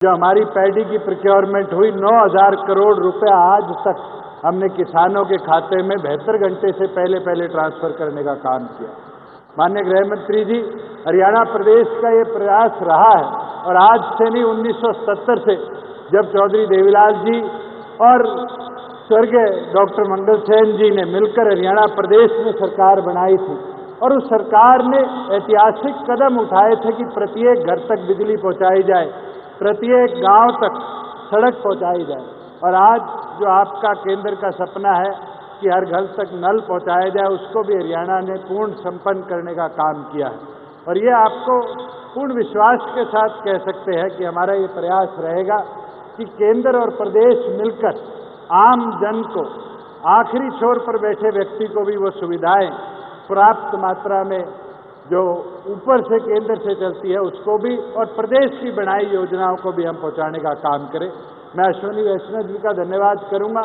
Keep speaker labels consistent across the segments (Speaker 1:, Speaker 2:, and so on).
Speaker 1: जो हमारी पैडी की प्रोक्योरमेंट हुई 9,000 करोड़ रुपए आज तक हमने किसानों के खाते में 72 घंटे से पहले ट्रांसफर करने का काम किया। माननीय गृह मंत्री जी, हरियाणा प्रदेश का ये प्रयास रहा है और आज से नहीं 1970 से जब चौधरी देवीलाल जी और स्वर्गीय डॉक्टर मंगल सेन जी ने मिलकर हरियाणा प्रदेश में सरकार बनाई थी और उस सरकार ने ऐतिहासिक कदम उठाए थे कि प्रत्येक घर तक बिजली पहुंचाई जाए, प्रत्येक गांव तक सड़क पहुंचाई जाए। और आज जो आपका केंद्र का सपना है कि हर घर तक नल पहुंचाया जाए, उसको भी हरियाणा ने पूर्ण संपन्न करने का काम किया है। और ये आपको पूर्ण विश्वास के साथ कह सकते हैं कि हमारा ये प्रयास रहेगा कि केंद्र और प्रदेश मिलकर आम जन को, आखिरी छोर पर बैठे व्यक्ति को भी वो सुविधाएं पर्याप्त मात्रा में जो ऊपर से केंद्र से चलती है उसको भी, और प्रदेश की बनाई योजनाओं को भी हम पहुंचाने का काम करें। मैं अश्विनी वैष्णव जी का धन्यवाद करूंगा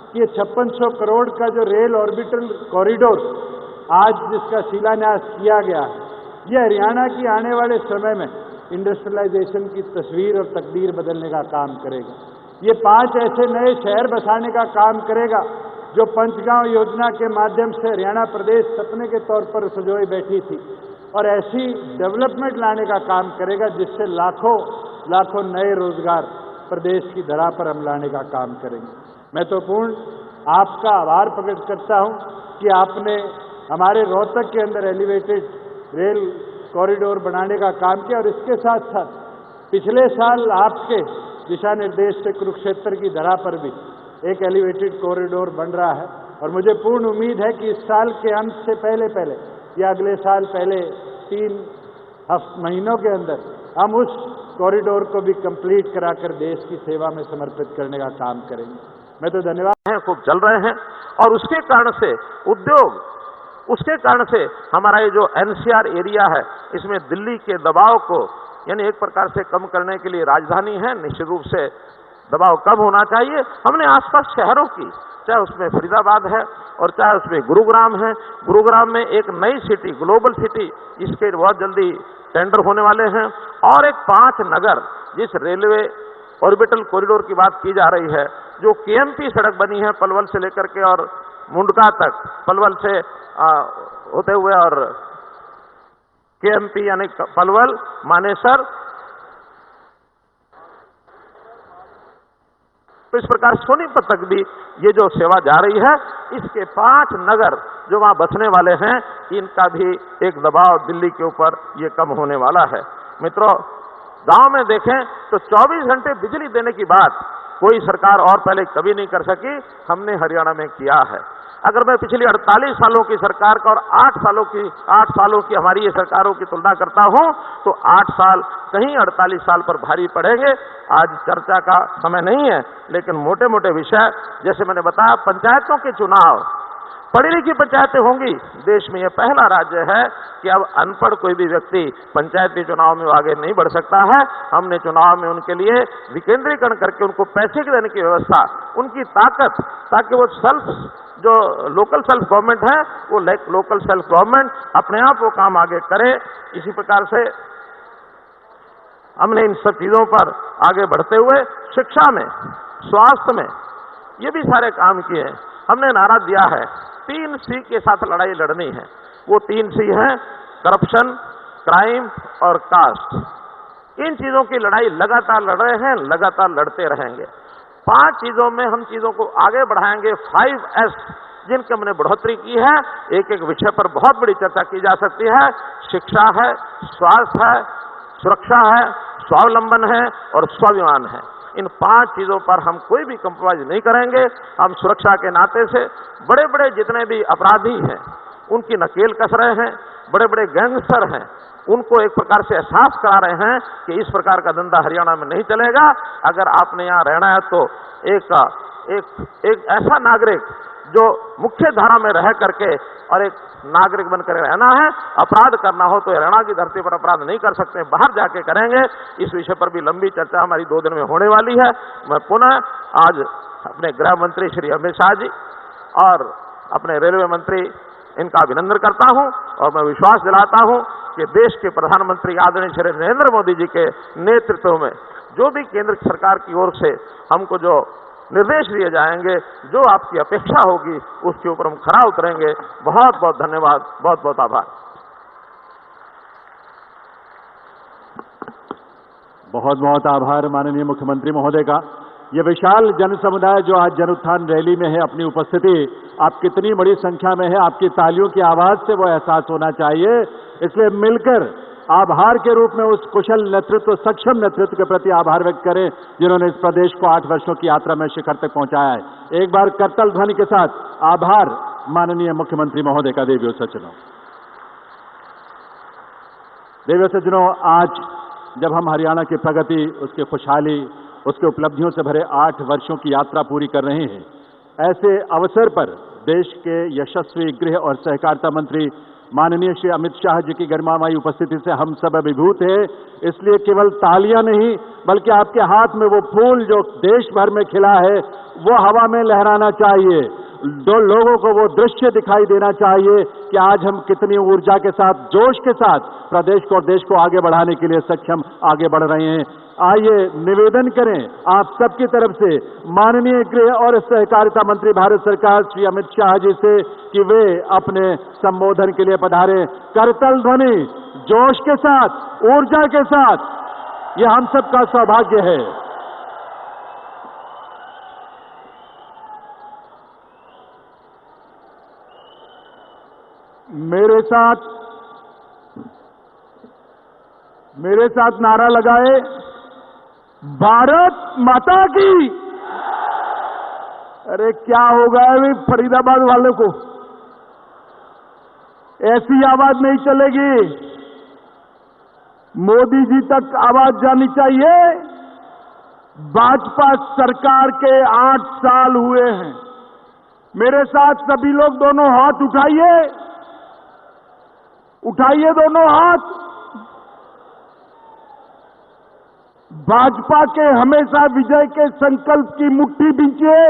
Speaker 1: कि ये 5600 करोड़ का जो रेल ऑर्बिटल कॉरिडोर आज जिसका शिलान्यास किया गया है, ये हरियाणा की आने वाले समय में इंडस्ट्रियलाइजेशन की तस्वीर और तकदीर बदलने का काम करेगा। ये 5 ऐसे नए शहर बसाने का काम करेगा जो पंचगांव योजना के माध्यम से हरियाणा प्रदेश सपने के तौर पर सजोई बैठी थी, और ऐसी डेवलपमेंट लाने का काम करेगा जिससे लाखों नए रोजगार प्रदेश की धरा पर हम लाने का काम करेंगे। मैं तो पूर्ण आपका आभार प्रकट करता हूं कि आपने हमारे रोहतक के अंदर एलिवेटेड रेल कॉरिडोर बनाने का काम किया, और इसके साथ साथ पिछले साल आपके दिशा निर्देश से कुरुक्षेत्र की धरा पर भी एक एलिवेटेड कॉरिडोर बन रहा है। और मुझे पूर्ण उम्मीद है कि इस साल के अंत से पहले या अगले साल पहले 3 महीनों के अंदर हम उस कॉरिडोर को भी कंप्लीट कराकर देश की सेवा में समर्पित करने का काम करेंगे। मैं तो धन्यवाद
Speaker 2: हैं, खूब चल रहे हैं, और उसके कारण से उद्योग, उसके कारण से हमारा ये जो एनसीआर एरिया है, इसमें दिल्ली के दबाव को यानी एक प्रकार से कम करने के लिए राजधानी है, निश्चित रूप से दबाव कम होना चाहिए। हमने आसपास शहरों की, चाहे उसमें फरीदाबाद है और चाहे उसमें गुरुग्राम है, गुरुग्राम में एक नई सिटी, ग्लोबल सिटी, इसके बहुत जल्दी टेंडर होने वाले हैं, और एक 5 नगर जिस रेलवे ऑर्बिटल कॉरिडोर की बात की जा रही है, जो केएमपी सड़क बनी है पलवल से लेकर के और मुंडका तक, पलवल से होते हुए और केएमपी यानी पलवल, मानेसर, तो इस प्रकार सोनीपत तक भी ये जो सेवा जा रही है, इसके 5 नगर जो वहां बसने वाले हैं, इनका भी एक दबाव दिल्ली के ऊपर ये कम होने वाला है। मित्रों, गांव में देखें तो 24 घंटे बिजली देने की बात कोई सरकार और पहले कभी नहीं कर सकी, हमने हरियाणा में किया है। अगर मैं पिछली 48 सालों की सरकार का और 8 सालों की हमारी ये सरकारों की तुलना करता हूं, तो 8 साल कहीं 48 साल पर भारी पड़ेंगे। आज चर्चा का समय नहीं है, लेकिन मोटे मोटे विषय, जैसे मैंने बताया, पंचायतों के चुनाव, पढ़ी लिखी पंचायतें होंगी। देश में यह पहला राज्य है कि अब अनपढ़ कोई भी व्यक्ति पंचायती चुनाव में आगे नहीं बढ़ सकता है। हमने चुनाव में उनके लिए विकेंद्रीकरण करके उनको पैसे की देने की व्यवस्था, उनकी ताकत, ताकि वो जो लोकल सेल्फ गवर्नमेंट है, वो लोकल सेल्फ गवर्नमेंट अपने आप वो काम आगे करे। इसी प्रकार से हमने इन सब चीजों पर आगे बढ़ते हुए शिक्षा में, स्वास्थ्य में, ये भी सारे काम किए हैं। हमने नारा दिया है 3 C के साथ लड़ाई लड़नी है। वो 3 C हैं, करप्शन, क्राइम और कास्ट। इन चीजों की लड़ाई लगातार लड़ रहे हैं, लगातार लड़ते रहेंगे। 5 चीजों में हम चीजों को आगे बढ़ाएंगे। 5S जिनकी हमने बढ़ोतरी की है, एक एक विषय पर बहुत बड़ी चर्चा की जा सकती है। शिक्षा है, स्वास्थ्य है, सुरक्षा है, स्वावलंबन है और स्वाभिमान है। इन 5 चीजों पर हम कोई भी कंप्रोमाइज नहीं करेंगे। हम सुरक्षा के नाते से बड़े बड़े जितने भी अपराधी हैं, उनकी नकेल कस रहे हैं। बड़े बड़े गैंगस्टर हैं, उनको एक प्रकार से एहसास करा रहे हैं कि इस प्रकार का धंधा हरियाणा में नहीं चलेगा। अगर आपने यहाँ रहना है तो एक ऐसा नागरिक जो मुख्य धारा में रह करके और एक नागरिक बनकर रहना है, अपराध करना हो तो हरियाणा की धरती पर अपराध नहीं कर सकते, बाहर जाके करेंगे। इस विषय पर भी लंबी चर्चा हमारी 2 दिन में होने वाली है। मैं पुनः आज अपने गृह मंत्री श्री अमित शाह जी और अपने रेलवे मंत्री, इनका अभिनंदन करता हूं, और मैं विश्वास दिलाता हूं कि देश के प्रधानमंत्री आदरणीय श्री नरेंद्र मोदी जी के नेतृत्व में जो भी केंद्र सरकार की ओर से हमको जो निर्देश दिए जाएंगे, जो आपकी अपेक्षा होगी, उसके ऊपर हम खरा उतरेंगे। बहुत बहुत धन्यवाद, बहुत बहुत आभार।
Speaker 1: बहुत बहुत आभार माननीय मुख्यमंत्री महोदय का। ये विशाल जन समुदाय जो आज जन उत्थान रैली में है, अपनी उपस्थिति आप कितनी बड़ी संख्या में है, आपकी तालियों की आवाज से वो एहसास होना चाहिए। इसलिए मिलकर आभार के रूप में उस कुशल नेतृत्व, सक्षम नेतृत्व के प्रति आभार व्यक्त करें जिन्होंने इस प्रदेश को 8 वर्षों की यात्रा में शिखर तक पहुंचाया है। एक बार करतल ध्वनि के साथ आभार माननीय मुख्यमंत्री महोदय का। देवियों सज्जनों, देवियों सज्जनों, आज जब हम हरियाणा की प्रगति, उसकी खुशहाली, उसके उपलब्धियों से भरे 8 वर्षों की यात्रा पूरी कर रहे हैं, ऐसे अवसर पर देश के यशस्वी गृह और सहकारिता मंत्री माननीय श्री अमित शाह जी की गरिमामयी उपस्थिति से हम सब अभिभूत हैं। इसलिए केवल तालियां नहीं, बल्कि आपके हाथ में वो फूल जो देश भर में खिला है, वो हवा में लहराना चाहिए। दो लोगों को वो दृश्य दिखाई देना चाहिए कि आज हम कितनी ऊर्जा के साथ, जोश के साथ प्रदेश को और देश को आगे बढ़ाने के लिए सक्षम आगे बढ़ रहे हैं। आइए निवेदन करें आप सबकी तरफ से माननीय गृह और सहकारिता मंत्री भारत सरकार श्री अमित शाह जी से कि वे अपने संबोधन के लिए पधारें। करतल ध्वनि, जोश के साथ, ऊर्जा के साथ, ये हम सबका सौभाग्य है। मेरे साथ नारा लगाए, भारत माता की। अरे क्या होगा अभी फरीदाबाद वालों को, ऐसी आवाज नहीं चलेगी। मोदी जी तक आवाज जानी चाहिए। भाजपा सरकार के 8 साल हुए हैं। मेरे साथ सभी लोग दोनों हाथ उठाइए, उठाइए दोनों हाथ। भाजपा के हमेशा विजय के संकल्प की मुट्ठी बींचिए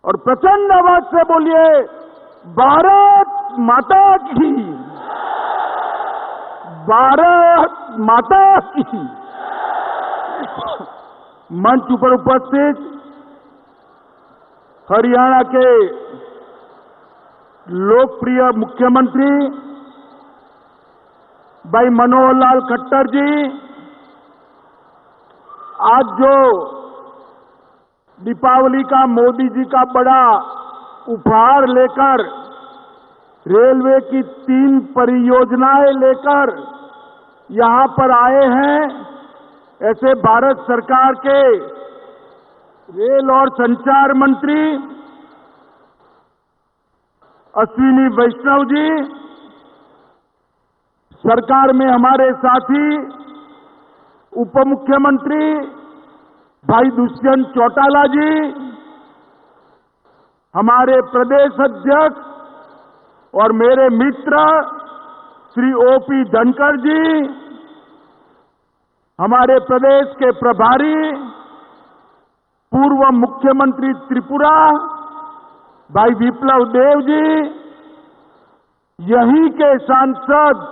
Speaker 1: और प्रचंड आवाज से बोलिए, भारत माता की, भारत माता की। मंच पर उपस्थित हरियाणा के लोकप्रिय मुख्यमंत्री भाई मनोहर लाल खट्टर जी, आज जो दीपावली का मोदी जी का बड़ा उपहार लेकर, रेलवे की 3 परियोजनाएं लेकर यहां पर आए हैं, ऐसे भारत सरकार के रेल और संचार मंत्री अश्विनी वैष्णव जी, सरकार में हमारे साथी उप मुख्यमंत्री भाई दुष्यंत चौटाला जी, हमारे प्रदेश अध्यक्ष और मेरे मित्र श्री ओपी धनखड़ जी, हमारे प्रदेश के प्रभारी पूर्व मुख्यमंत्री त्रिपुरा भाई विप्लव देव जी, यहीं के सांसद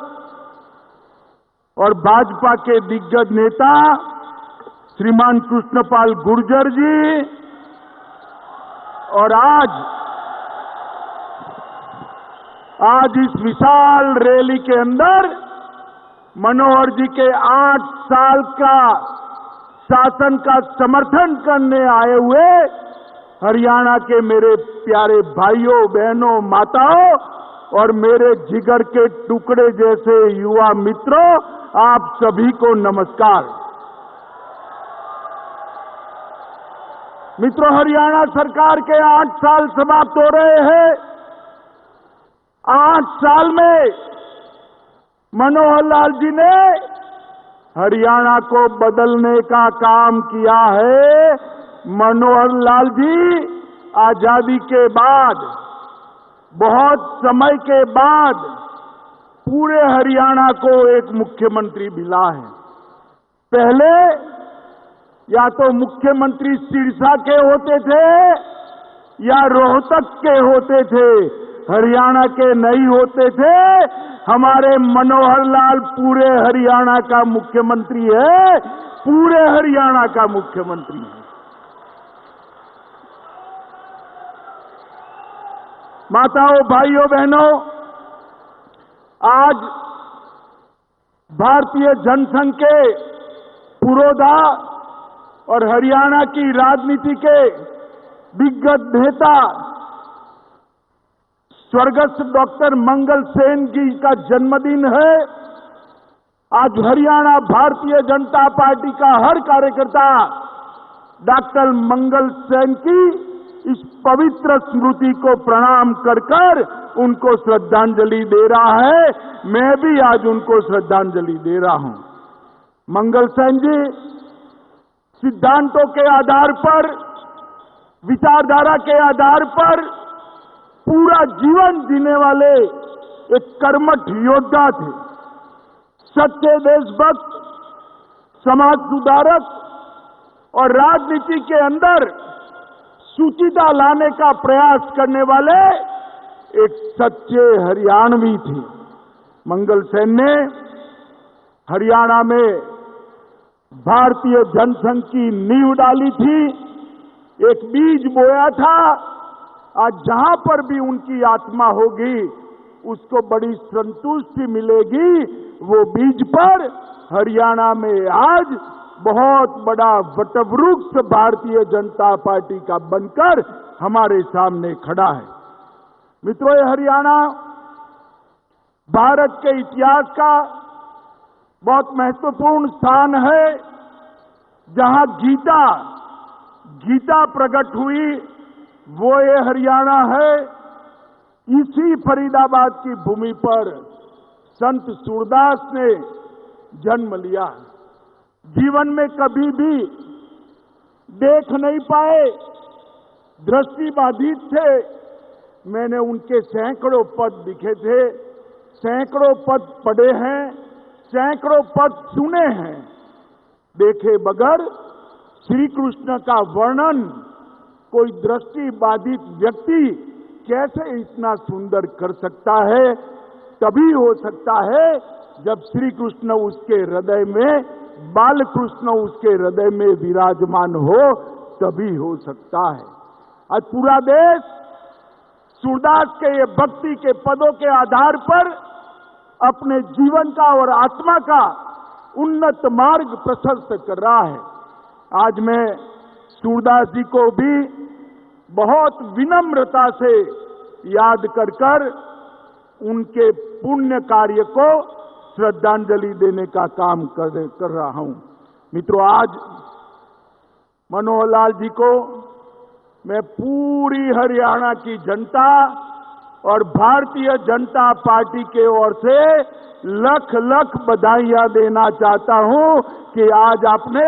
Speaker 1: और भाजपा के दिग्गज नेता श्रीमान कृष्णपाल गुर्जर जी, और आज इस विशाल रैली के अंदर मनोहर जी के 8 साल का शासन का समर्थन करने आए हुए हरियाणा के मेरे प्यारे भाइयों, बहनों, माताओं और मेरे जिगर के टुकड़े जैसे युवा मित्रों, आप सभी को नमस्कार। मित्रों, हरियाणा सरकार के 8 साल समाप्त हो रहे हैं। 8 साल में मनोहर लाल जी ने हरियाणा को बदलने का काम किया है। मनोहर लाल जी आजादी के बाद, बहुत समय के बाद पूरे हरियाणा को एक मुख्यमंत्री मिला है। पहले या तो मुख्यमंत्री सिरसा के होते थे या रोहतक के होते थे, हरियाणा के नहीं होते थे। हमारे मनोहर लाल पूरे हरियाणा का मुख्यमंत्री है, पूरे हरियाणा का मुख्यमंत्री है। माताओं, भाइयों, बहनों, आज भारतीय जनसंघ के पुरोधा और हरियाणा की राजनीति के दिग्गज नेता स्वर्गस्थ डॉक्टर मंगल सेन जी का जन्मदिन है। आज हरियाणा भारतीय जनता पार्टी का हर कार्यकर्ता डॉक्टर मंगल सेन की इस पवित्र स्मृति को प्रणाम कर कर उनको श्रद्धांजलि दे रहा है। मैं भी आज उनको श्रद्धांजलि दे रहा हूं। मंगल सेन जी सिद्धांतों के आधार पर, विचारधारा के आधार पर पूरा जीवन जीने वाले एक कर्मठ योद्धा थे। सच्चे देशभक्त, समाज सुधारक और राजनीति के अंदर सुचिता लाने का प्रयास करने वाले एक सच्चे हरियाणवी थे। मंगल सेन ने हरियाणा में भारतीय जनसंघ की नींव डाली थी, एक बीज बोया था। आज जहां पर भी उनकी आत्मा होगी उसको बड़ी संतुष्टि मिलेगी। वो बीज पर हरियाणा में आज बहुत बड़ा वटवृक्ष भारतीय जनता पार्टी का बनकर हमारे सामने खड़ा है। मित्रों, ये हरियाणा भारत के इतिहास का बहुत महत्वपूर्ण स्थान है, जहां गीता प्रकट हुई, वो ये हरियाणा है। इसी फरीदाबाद की भूमि पर संत सूरदास ने जन्म लिया। जीवन में कभी भी देख नहीं पाए, दृष्टिबाधित थे। मैंने उनके सैकड़ों पद लिखे थे, सैकड़ों पद पढ़े हैं, सैकड़ों पद सुने हैं। देखे बगैर श्री कृष्ण का वर्णन कोई दृष्टिबाधित व्यक्ति कैसे इतना सुंदर कर सकता है? तभी हो सकता है जब श्री कृष्ण उसके हृदय में, बाल कृष्ण उसके हृदय में विराजमान हो, तभी हो सकता है। आज पूरा देश सूरदास के ये भक्ति के पदों के आधार पर अपने जीवन का और आत्मा का उन्नत मार्ग प्रशस्त कर रहा है। आज मैं सूरदास जी को भी बहुत विनम्रता से याद कर कर उनके पुण्य कार्य को श्रद्धांजलि देने का काम कर रहा हूं। मित्रों, आज मनोहर लाल जी को मैं पूरी हरियाणा की जनता और भारतीय जनता पार्टी के ओर से लख लख बधाइयां देना चाहता हूं कि आज आपने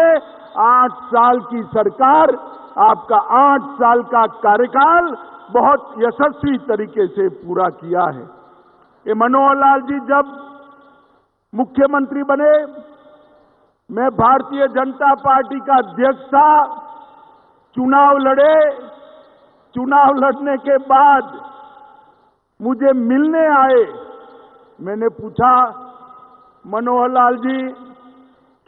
Speaker 1: 8 साल की सरकार, आपका 8 साल का कार्यकाल बहुत यशस्वी तरीके से पूरा किया है। ये मनोहर लाल जी जब मुख्यमंत्री बने, मैं भारतीय जनता पार्टी का अध्यक्ष था, चुनाव लड़े। चुनाव लड़ने के बाद मुझे मिलने आए। मैंने पूछा, मनोहर लाल जी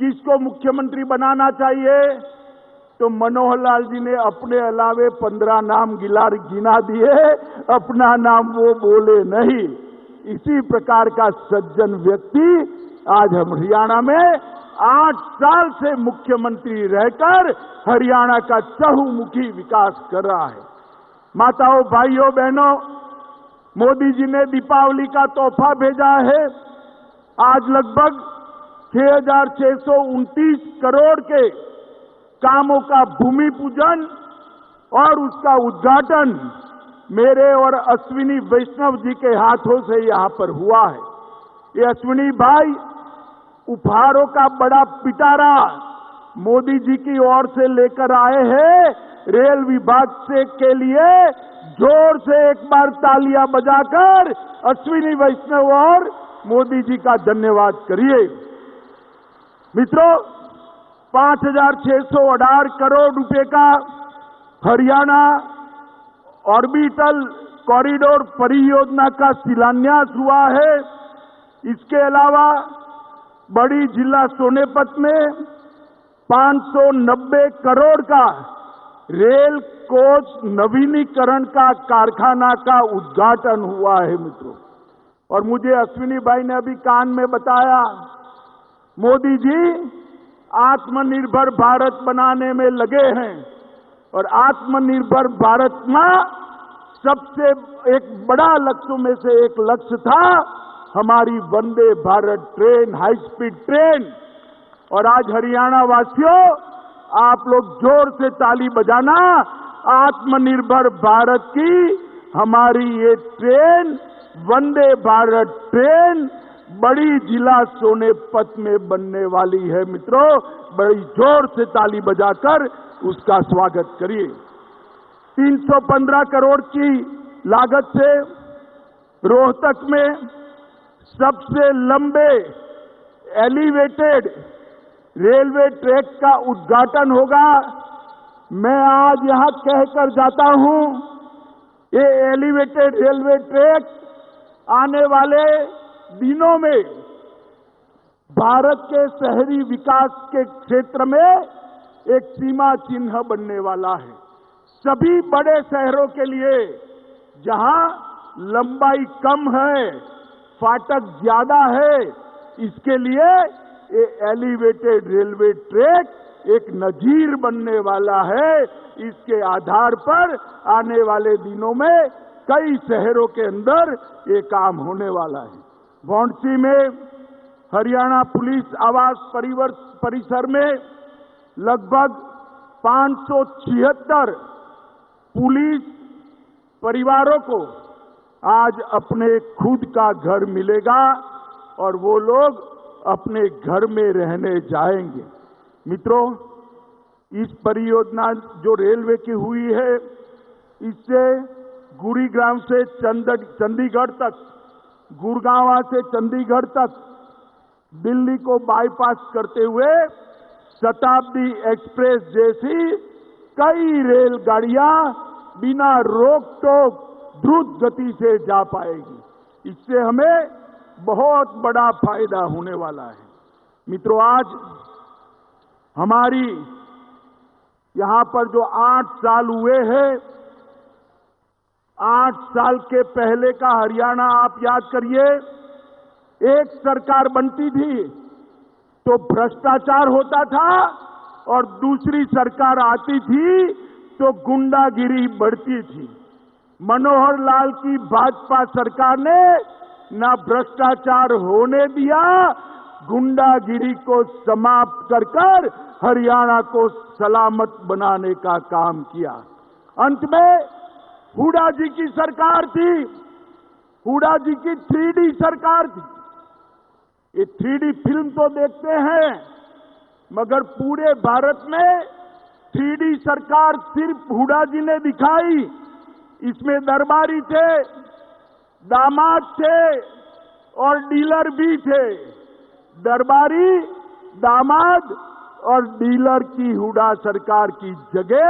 Speaker 1: किसको मुख्यमंत्री बनाना चाहिए? तो मनोहर लाल जी ने अपने अलावे 15 नाम गिना दिए, अपना नाम वो बोले नहीं। इसी प्रकार का सज्जन व्यक्ति आज हम हरियाणा में 8 साल से मुख्यमंत्री रहकर हरियाणा का चहुमुखी विकास कर रहा है। माताओं, भाइयों, बहनों, मोदी जी ने दीपावली का तोहफा भेजा है। आज लगभग 6,629 करोड़ के कामों का भूमि पूजन और उसका उद्घाटन मेरे और अश्विनी वैष्णव जी के हाथों से यहां पर हुआ है। ये अश्विनी भाई उपहारों का बड़ा पिटारा मोदी जी की ओर से लेकर आए हैं। रेल विभाग से के लिए जोर से एक बार तालियां बजाकर अश्विनी वैष्णव और मोदी जी का धन्यवाद करिए। मित्रों, 5,618 करोड़ रुपए का हरियाणा ऑर्बिटल कॉरिडोर परियोजना का शिलान्यास हुआ है। इसके अलावा बड़ी जिला सोनेपत में 590 करोड़ का रेल कोच नवीनीकरण का कारखाना का उद्घाटन हुआ है मित्रों। और मुझे अश्विनी भाई ने अभी कान में बताया, मोदी जी आत्मनिर्भर भारत बनाने में लगे हैं और आत्मनिर्भर भारत में सबसे एक बड़ा लक्ष्यों में से एक लक्ष्य था हमारी Vande Bharat train, high speed train. और आज हरियाणा वासियों, आप लोग जोर से ताली बजाना, आत्मनिर्भर भारत की हमारी ये ट्रेन, वंदे भारत ट्रेन बड़ी जिला सोनेपत में बनने वाली है मित्रों। बड़ी जोर से ताली बजाकर उसका स्वागत करिए। 315 करोड़ की लागत से रोहतक में सबसे लंबे एलिवेटेड रेलवे ट्रैक का उद्घाटन होगा। मैं आज यहां कहकर जाता हूं, ये एलिवेटेड रेलवे ट्रैक आने वाले दिनों में भारत के शहरी विकास के क्षेत्र में एक सीमा चिन्ह बनने वाला है। सभी बड़े शहरों के लिए जहां लंबाई कम है, फाटक ज्यादा है, इसके लिए ये एलिवेटेड रेलवे ट्रैक एक नजीर बनने वाला है। इसके आधार पर आने वाले दिनों में कई शहरों के अंदर ये काम होने वाला है। वाराणसी में हरियाणा पुलिस आवास परिसर में लगभग 576 पुलिस परिवारों को आज अपने खुद का घर मिलेगा और वो लोग अपने घर में रहने जाएंगे। मित्रों, इस परियोजना जो रेलवे की हुई है, इससे गुरुग्राम से चंडीगढ़ तक, गुड़गांव से चंडीगढ़ तक दिल्ली को बाईपास करते हुए शताब्दी एक्सप्रेस जैसी कई रेलगाड़ियां बिना रोक टोक द्रुत गति से जा पाएगी। इससे हमें बहुत बड़ा फायदा होने वाला है। मित्रों, आज हमारी यहां पर जो 8 साल हुए हैं, 8 साल के पहले का हरियाणा आप याद करिए। एक सरकार बनती थी तो भ्रष्टाचार होता था और दूसरी सरकार आती थी तो गुंडागिरी बढ़ती थी। मनोहर लाल की भाजपा सरकार ने ना भ्रष्टाचार होने दिया, गुंडागिरी को समाप्त कर हरियाणा को सलामत बनाने का काम किया। अंत में हुड्डा जी की सरकार थी, हुड्डा जी की 3D सरकार थी। ये 3D फिल्म तो देखते हैं, मगर पूरे भारत में 3D सरकार सिर्फ हुड्डा जी ने दिखाई। इसमें दरबारी थे, दामाद थे और डीलर भी थे। दरबारी, दामाद और डीलर की हुड्डा सरकार की जगह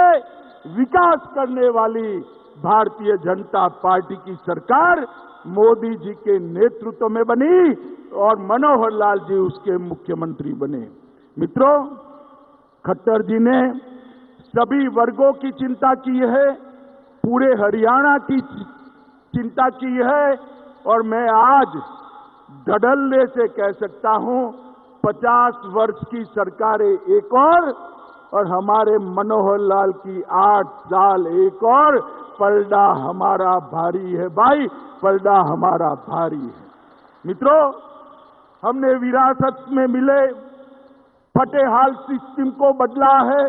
Speaker 1: विकास करने वाली भारतीय जनता पार्टी की सरकार मोदी जी के नेतृत्व में बनी और मनोहर लाल जी उसके मुख्यमंत्री बने। मित्रों, खट्टर जी ने सभी वर्गों की चिंता की है, पूरे हरियाणा की चिंता की है और मैं आज धड़ल्ले से कह सकता हूं 50 वर्ष की सरकारें एक और हमारे मनोहर लाल की 8 साल एक और। पलड़ा हमारा भारी है भाई, पलड़ा हमारा भारी है। मित्रों, हमने विरासत में मिले फटेहाल सिस्टम को बदला है,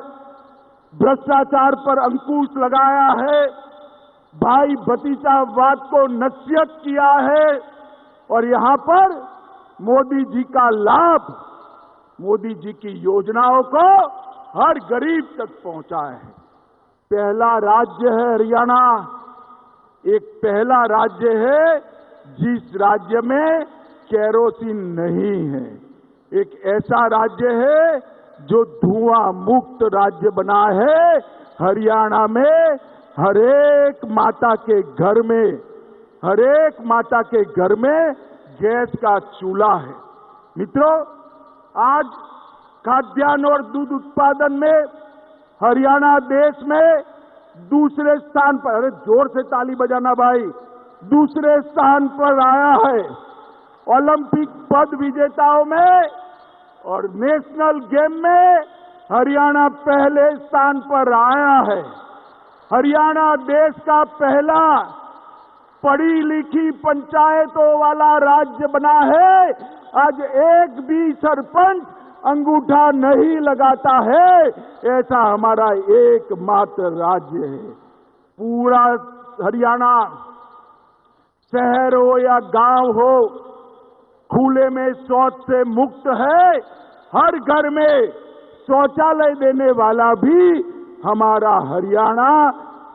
Speaker 1: भ्रष्टाचार पर अंकुश लगाया है, भाई भतीजावाद को नसीहत किया है और यहां पर मोदी जी का लाभ, मोदी जी की योजनाओं को हर गरीब तक पहुंचा है। पहला राज्य है हरियाणा, एक पहला राज्य है जिस राज्य में केरोसिन नहीं है। एक ऐसा राज्य है जो धुआं मुक्त राज्य बना है। हरियाणा में हरेक माता के घर में, हरेक माता के घर में गैस का चूल्हा है। मित्रों, आज खाद्यान्न और दूध उत्पादन में हरियाणा देश में दूसरे स्थान पर, अरे जोर से ताली बजाना भाई, दूसरे स्थान पर आया है। ओलंपिक पद विजेताओं में और नेशनल गेम में हरियाणा पहले स्थान पर आया है। हरियाणा देश का पहला पढ़ी लिखी पंचायतों वाला राज्य बना है। आज एक भी सरपंच अंगूठा नहीं लगाता है, ऐसा हमारा एकमात्र राज्य है। पूरा हरियाणा, शहर हो या गांव हो, खुले में शौच से मुक्त है। हर घर में शौचालय देने वाला भी हमारा हरियाणा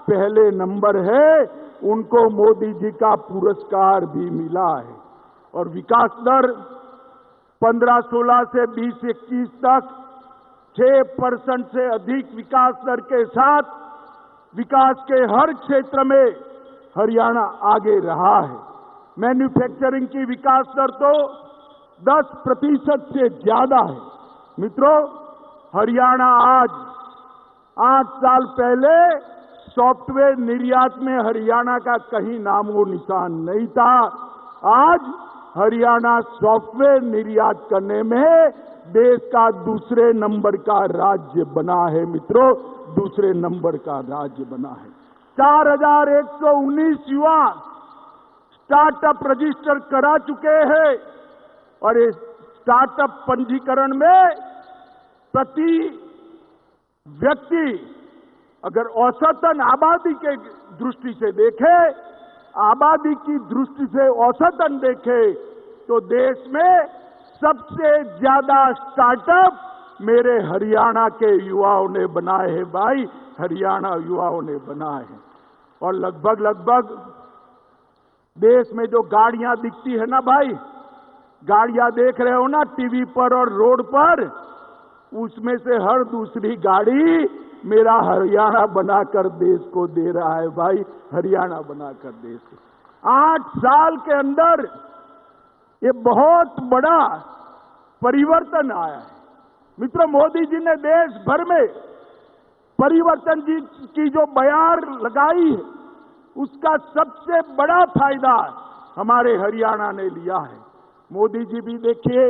Speaker 1: पहले नंबर है। उनको मोदी जी का पुरस्कार भी मिला है। और विकास दर 15-16 से 20-21 तक 6% से अधिक विकास दर के साथ विकास के हर क्षेत्र में हरियाणा आगे रहा है। मैन्युफैक्चरिंग की विकास दर तो 10% से ज्यादा है। मित्रों, हरियाणा आज 8 साल पहले सॉफ्टवेयर निर्यात में हरियाणा का कहीं नामो निशान नहीं था। आज हरियाणा सॉफ्टवेयर निर्यात करने में देश का दूसरे नंबर का राज्य बना है। मित्रों, दूसरे नंबर का राज्य बना है। 4119 युवा स्टार्टअप रजिस्टर करा चुके हैं और इस स्टार्टअप पंजीकरण में प्रति व्यक्ति अगर औसतन आबादी के दृष्टि से देखे, आबादी की दृष्टि से औसतन देखे, तो देश में सबसे ज्यादा स्टार्टअप मेरे हरियाणा के युवाओं ने बनाए हैं भाई, हरियाणा युवाओं ने बनाए हैं। और लगभग देश में जो गाड़ियां दिखती है ना भाई, गाड़ियां देख रहे हो ना टीवी पर और रोड पर, उसमें से हर दूसरी गाड़ी मेरा हरियाणा बनाकर देश को दे रहा है भाई, हरियाणा बनाकर देश को। 8 साल के अंदर ये बहुत बड़ा परिवर्तन आया है। मित्रों, मोदी जी ने देश भर में परिवर्तन जी की जो बयार लगाई है, उसका सबसे बड़ा फायदा हमारे हरियाणा ने लिया है। मोदी जी भी देखिए,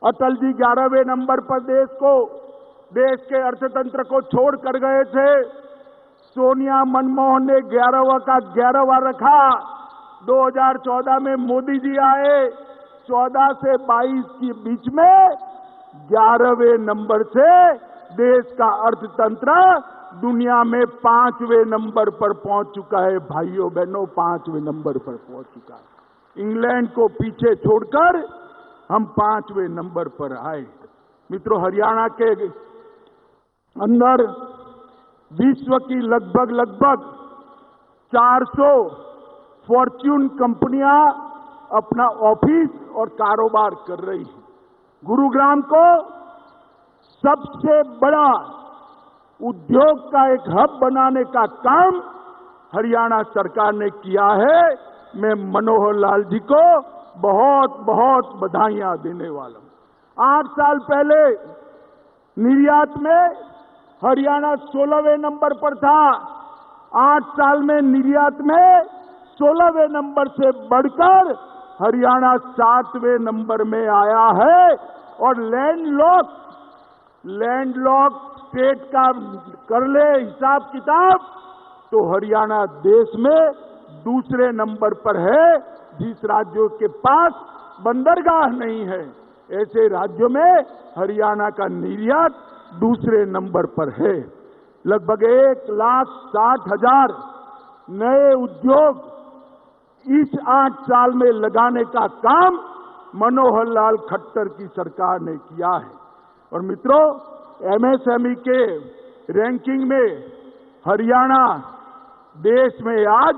Speaker 1: अटल जी 11वें नंबर पर देश के अर्थतंत्र को छोड़ कर गए थे। सोनिया मनमोहन ने 11वां का 11वां रखा। 2014 में मोदी जी आए, 14 से 22 के बीच में 11वें नंबर से देश का अर्थतंत्र दुनिया में 5वें नंबर पर पहुंच चुका है। भाइयों बहनों, 5वें नंबर पर पहुंच चुका है। इंग्लैंड को पीछे छोड़कर हम 5वें नंबर पर आए। मित्रों, हरियाणा के अंदर विश्व की लगभग 400 फॉर्च्यून कंपनियां अपना ऑफिस और कारोबार कर रही हैं। गुरुग्राम को सबसे बड़ा उद्योग का एक हब बनाने का काम हरियाणा सरकार ने किया है। मैं मनोहर लाल जी को बहुत बहुत बधाइयां देने वाला हूं। 8 साल पहले निर्यात में हरियाणा 16वें नंबर पर था। 8 साल में निर्यात में 16वें नंबर से बढ़कर हरियाणा 7वें नंबर में आया है। और लैंडलॉक स्टेट का कर ले हिसाब किताब, तो हरियाणा देश में दूसरे नंबर पर है। जिस राज्यों के पास बंदरगाह नहीं है, ऐसे राज्यों में हरियाणा का निर्यात दूसरे नंबर पर है। लगभग 1,60,000 नए उद्योग इस 8 साल में लगाने का काम मनोहर लाल खट्टर की सरकार ने किया है। और मित्रों, एमएसएमई के रैंकिंग में हरियाणा देश में आज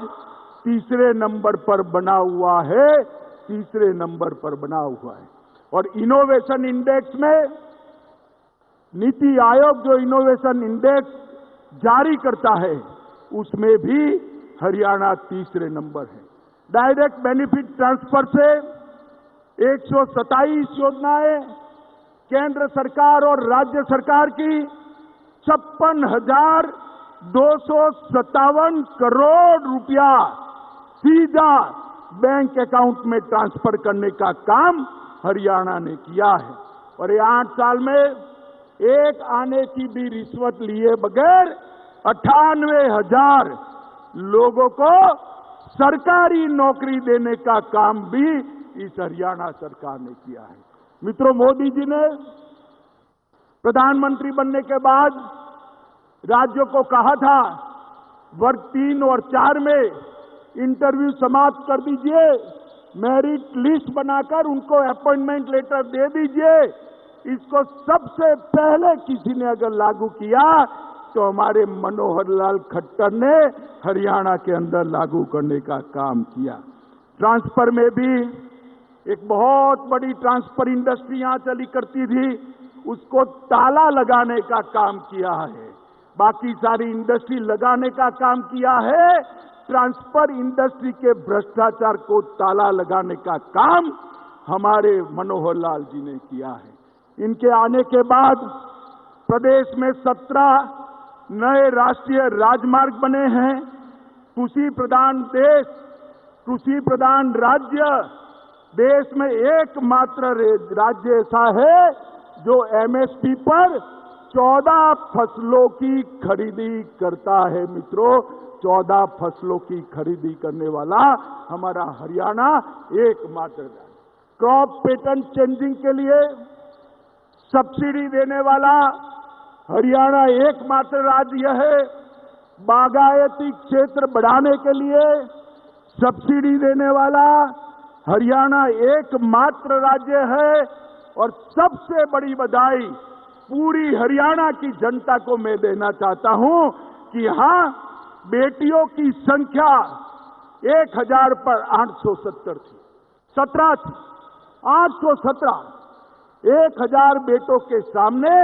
Speaker 1: तीसरे नंबर पर बना हुआ है, तीसरे नंबर पर बना हुआ है। और इनोवेशन इंडेक्स में नीति आयोग जो इनोवेशन इंडेक्स जारी करता है, उसमें भी हरियाणा तीसरे नंबर है। डायरेक्ट बेनिफिट ट्रांसफर से 127 योजनाएं केंद्र सरकार और राज्य सरकार की 56,257 करोड़ रुपया सीधा बैंक अकाउंट में ट्रांसफर करने का काम हरियाणा ने किया है। और ये 8 साल में एक आने की भी रिश्वत लिए बगैर 98,000 लोगों को सरकारी नौकरी देने का काम भी इस हरियाणा सरकार ने किया है। मित्रों, मोदी जी ने प्रधानमंत्री बनने के बाद राज्यों को कहा था वर्ग 3 और 4 में इंटरव्यू समाप्त कर दीजिए, मेरिट लिस्ट बनाकर उनको अपॉइंटमेंट लेटर दे दीजिए। इसको सबसे पहले किसी ने अगर लागू किया तो हमारे मनोहर लाल खट्टर ने हरियाणा के अंदर लागू करने का काम किया। ट्रांसफर में भी एक बहुत बड़ी ट्रांसफर इंडस्ट्री यहां चली करती थी, उसको ताला लगाने का काम किया है। बाकी सारी इंडस्ट्री लगाने का काम किया है, ट्रांसफर इंडस्ट्री के भ्रष्टाचार को ताला लगाने का काम हमारे मनोहर लाल जी ने किया है। इनके आने के बाद प्रदेश में 17 नए राष्ट्रीय राजमार्ग बने हैं। कृषि प्रधान देश, कृषि प्रधान राज्य, देश में एकमात्र राज्य ऐसा है जो एमएसपी पर 14 फसलों की खरीदी करता है। मित्रों, 14 फसलों की खरीदी करने वाला हमारा हरियाणा एकमात्र राज्य। क्रॉप पैटर्न चेंजिंग के लिए सब्सिडी देने वाला हरियाणा एकमात्र राज्य है। बागायती क्षेत्र बढ़ाने के लिए सब्सिडी देने वाला हरियाणा एकमात्र राज्य है। और सबसे बड़ी बधाई पूरी हरियाणा की जनता को मैं देना चाहता हूं कि यहां बेटियों की संख्या 1000 पर 870 थी, 17 थी, 817। 1000 बेटों के सामने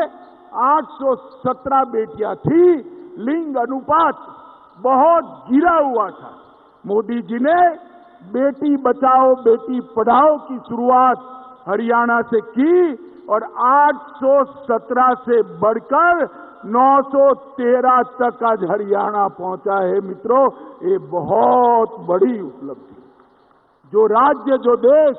Speaker 1: 817 बेटियां थी। लिंग अनुपात बहुत गिरा हुआ था। मोदी जी ने बेटी बचाओ बेटी पढ़ाओ की शुरुआत हरियाणा से की और 817 से बढ़कर 913 तक आज हरियाणा पहुंचा है। मित्रों, ये बहुत बड़ी उपलब्धि। जो राज्य, जो देश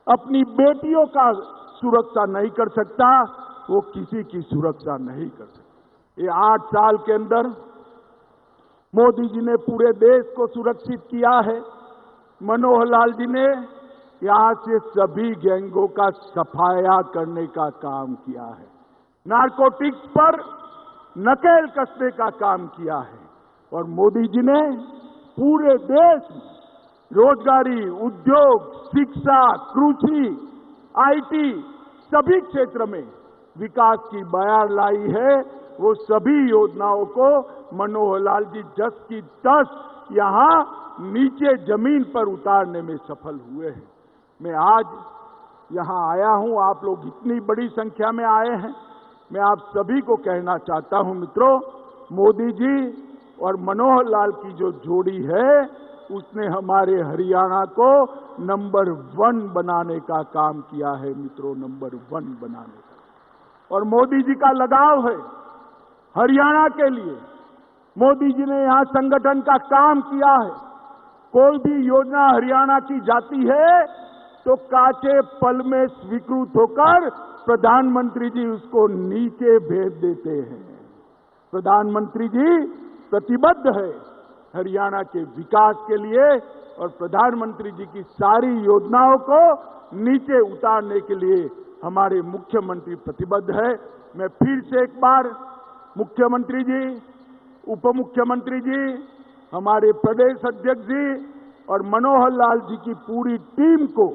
Speaker 1: अपनी बेटियों का सुरक्षा नहीं कर सकता, वो किसी की सुरक्षा नहीं कर सकता। ये 8 साल के अंदर मोदी जी ने पूरे देश को सुरक्षित किया है। मनोहर लाल जी ने यहां से सभी गैंगों का सफाया करने का काम किया है। नारकोटिक्स पर नकेल कसने का काम किया है। और मोदी जी ने पूरे देश में रोजगारी, उद्योग, शिक्षा, कृषि, आईटी सभी क्षेत्र में विकास की बयार लाई है। वो सभी योजनाओं को मनोहर लाल जी जस की तस यहां नीचे जमीन पर उतारने में सफल हुए हैं। मैं आज यहां आया हूं, आप लोग इतनी बड़ी संख्या में आए हैं। मैं आप सभी को कहना चाहता हूं मित्रों, मोदी जी और मनोहर लाल की जो जोड़ी है उसने हमारे हरियाणा को नंबर 1 बनाने का काम किया है। मित्रों, नंबर 1 बनाने का। और मोदी जी का लगाव है हरियाणा के लिए। मोदी जी ने यहां संगठन का काम किया है। कोई भी योजना हरियाणा की जाती है तो काचे पल में स्वीकृत होकर प्रधानमंत्री जी उसको नीचे भेज देते हैं। प्रधानमंत्री जी प्रतिबद्ध है हरियाणा के विकास के लिए और प्रधानमंत्री जी की सारी योजनाओं को नीचे उतारने के लिए हमारे मुख्यमंत्री प्रतिबद्ध है। मैं फिर से एक बार मुख्यमंत्री जी, उप मुख्यमंत्री जी, हमारे प्रदेश अध्यक्ष जी और मनोहर लाल जी की पूरी टीम को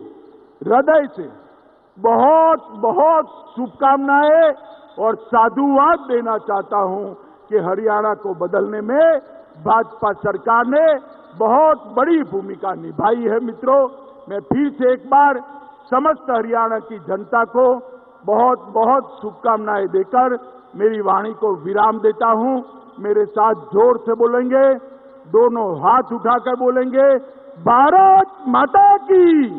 Speaker 1: हृदय से बहुत बहुत शुभकामनाएं और साधुवाद देना चाहता हूं कि हरियाणा को बदलने में भाजपा सरकार ने बहुत बड़ी भूमिका निभाई है। मित्रों, मैं फिर से एक बार समस्त हरियाणा की जनता को बहुत बहुत शुभकामनाएं देकर मेरी वाणी को विराम देता हूं। मेरे साथ जोर से बोलेंगे, दोनों हाथ उठाकर बोलेंगे, भारत माता की,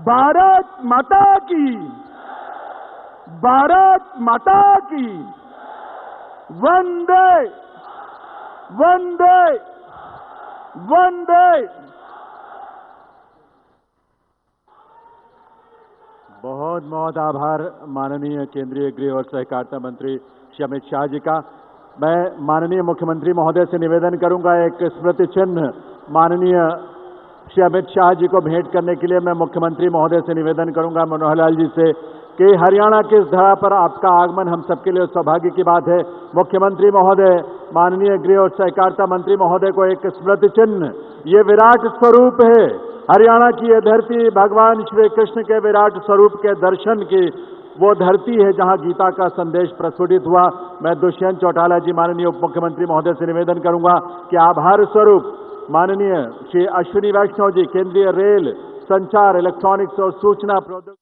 Speaker 1: भारत माता की, भारत माता की, वंदे वंदे वंदे। बहुत बहुत आभार माननीय केंद्रीय गृह और सहकारिता मंत्री श्री अमित शाह जी का। मैं माननीय मुख्यमंत्री महोदय से निवेदन करूंगा, एक स्मृति चिन्ह माननीय श्री अमित शाह जी को भेंट करने के लिए मैं मुख्यमंत्री महोदय से निवेदन करूंगा, मनोहर लाल जी से, कि हरियाणा की इस धरा पर आपका आगमन हम सबके लिए सौभाग्य की बात है। मुख्यमंत्री महोदय, माननीय गृह और सहकारिता मंत्री महोदय को एक स्मृति चिन्ह, ये विराट स्वरूप है हरियाणा की, ये धरती भगवान श्री कृष्ण के विराट स्वरूप के दर्शन की वो धरती है जहां गीता का संदेश प्रस्फुटित हुआ। मैं दुष्यंत चौटाला जी, माननीय उप मुख्यमंत्री महोदय से निवेदन करूंगा कि आभार स्वरूप माननीय श्री अश्विनी वैष्णव जी, केंद्रीय रेल, संचार, इलेक्ट्रॉनिक्स और सूचना प्रौद्योगिकी